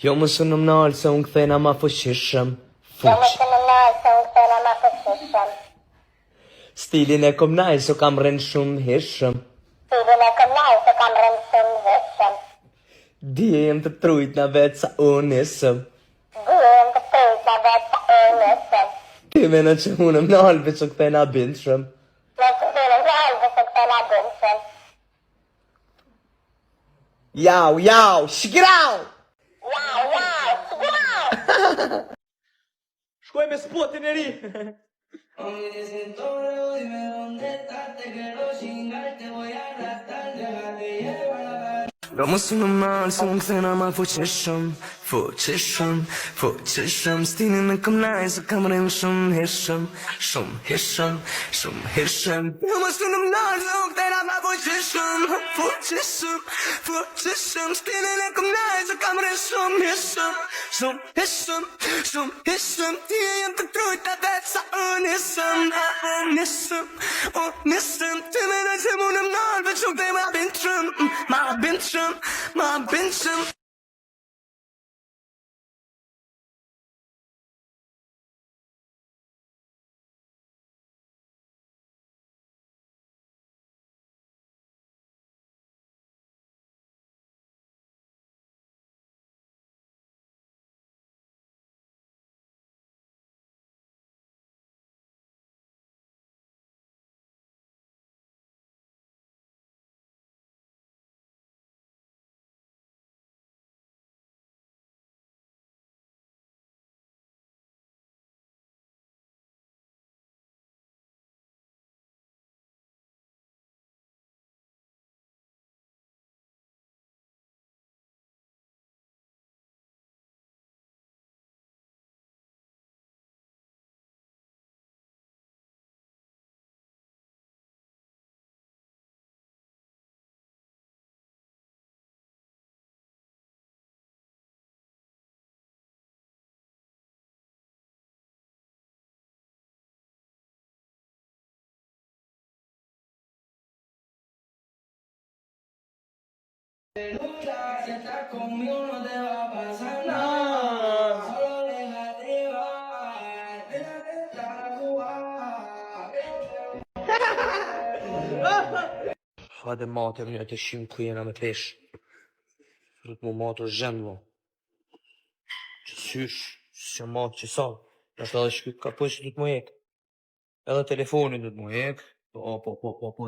Jo më së në mnalë se unë këthena ma fëshishëm. Stilin e kom naj se kam rënë shumë hishëm. Dijem të trujt na vetë sa unë isëm. Ti me në që unë më nalë veç u këthena bindëshëm. Jau, jau, shgrau! Shkoj me spotin e ri! Do më së në malë, së më këthena ma fuqishëm. Stilin e këm naj, se kam rënë shumë hishëm. Do më së në malë, së më këthena ma fuqishëm. Stilin e këm naj, se kam rënë shumë hishëm. Ti e jem të trujta vetë sa unë isëm. Ti me në që mu në malë, veç nuk dhe ma bindëshëm. Si estás conmigo no te va a pasar nada. Solo déjate llevar. Déjate estar jugar. Hajde mater një të shimë ku jena me pesh. Du të mu mater zhenë mo. Që sysh, që matë që sa. Nështë edhe shkyt ka pësh du të mu jek. Edhe telefonin du të mu jek. Po, du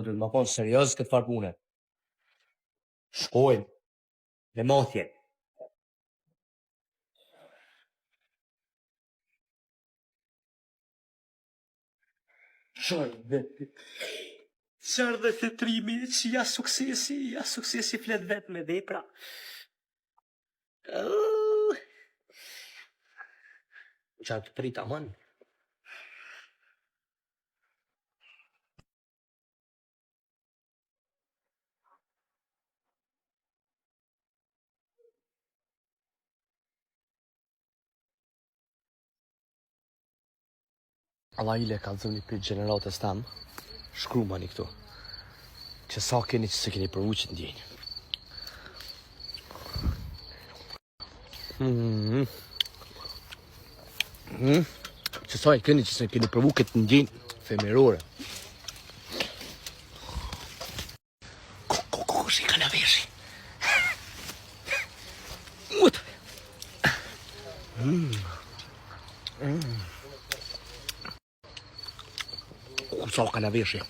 të më konë serios këtë farë pune. Shkojnë. Me matje. Qarë dhe të trimi që ja suksesi flet vetë me vepra. Qarë të prita man. Alla ile ka zëni për generatës tam. Shkru ma një këtu. Që sa keni që se keni përvu që të ndjenjë. Që sa e keni që se keni përvu këtë ndjenjë femerore. Shi ka në veshi. Mut. Sa ka në veshi.